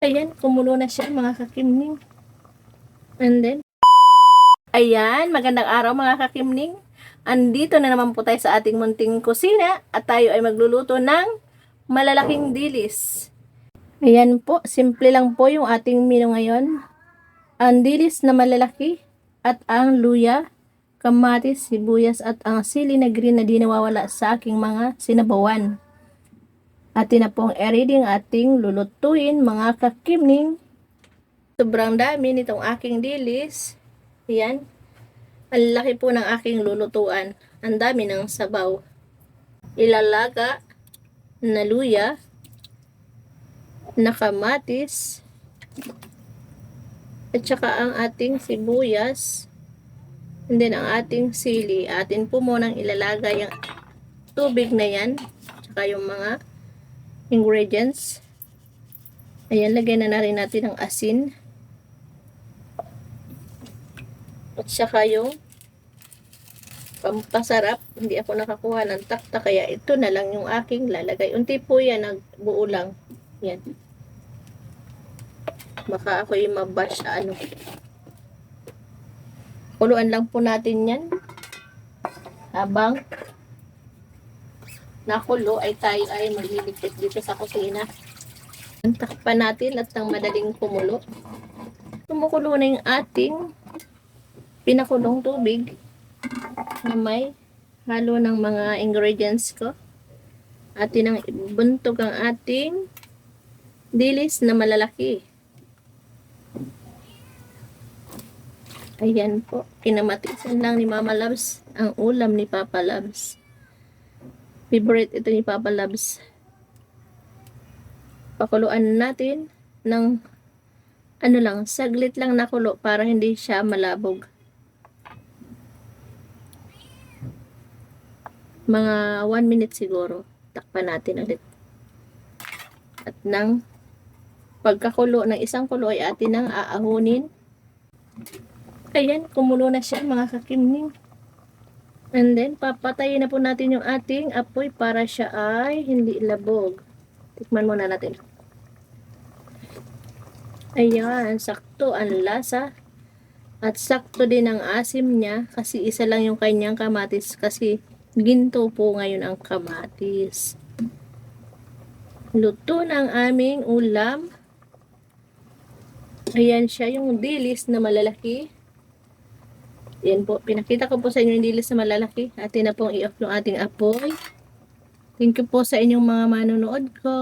Ayan, kumulo na siya mga kakimning. And then, ayan, magandang araw mga kakimning. Andito na naman po tayo sa ating munting kusina at tayo ay magluluto ng malalaking dilis. Ayan po, simple lang po yung ating menu ngayon. Ang dilis na malalaki at ang luya, kamatis, sibuyas at ang sili na green na di nawawala sa aking mga sinabawan. Atin na pong i-ready ang ating lulutuin mga kakimning. Sobrang dami nitong aking dilis. Ayan. Ang laki po ng aking lulutuan. Ang dami ng sabaw. Ilalaga na luya, na kamatis, at saka ang ating sibuyas, and then ang ating sili. Atin po munang ilalagay yung tubig na yan, saka yung mga ingredients. Ayan, lagyan na rin natin ang asin. At saka yung pampasarap. Hindi ako nakakuha ng takta, kaya ito na lang yung aking lalagay. Unti po yan, nagbuo lang. Yan. Baka ako yung mabash sa ano. Kuluan lang po natin yan. Habang nakulo ay tayo ay magliligpit dito sa kusina. Takpan natin at nang madaling kumulo. Kumukulo na yung ating pinakulong tubig na may halo ng mga ingredients ko. Atin ang ibuntog ang ating dilis na malalaki. Ayan po, kinamatisan lang ni Mama Loves ang ulam ni Papa Loves. Favorite ito ni Papa Loves. Pakuluan natin ng ano lang, saglit lang nakulo para hindi siya malabog. Mga 1 minute siguro. Takpan natin ulit. At nang pagkakulo ng isang kulo ay atin nang aahunin. Ayan, kumulo na siya mga kakimning. And then, papatayin na po natin yung ating apoy para siya ay hindi labog. Tikman muna natin. Ayan, sakto ang lasa. At sakto din ang asim niya kasi isa lang yung kanyang kamatis kasi ginto po ngayon ang kamatis. Luto na ang aming ulam. Ayan siya, yung dilis na malalaki. Yan po, pinakita ko po sa inyo yung dilis na malalaki. Atin na pong i-off yung ating apoy. Thank you po sa inyong mga manonood ko.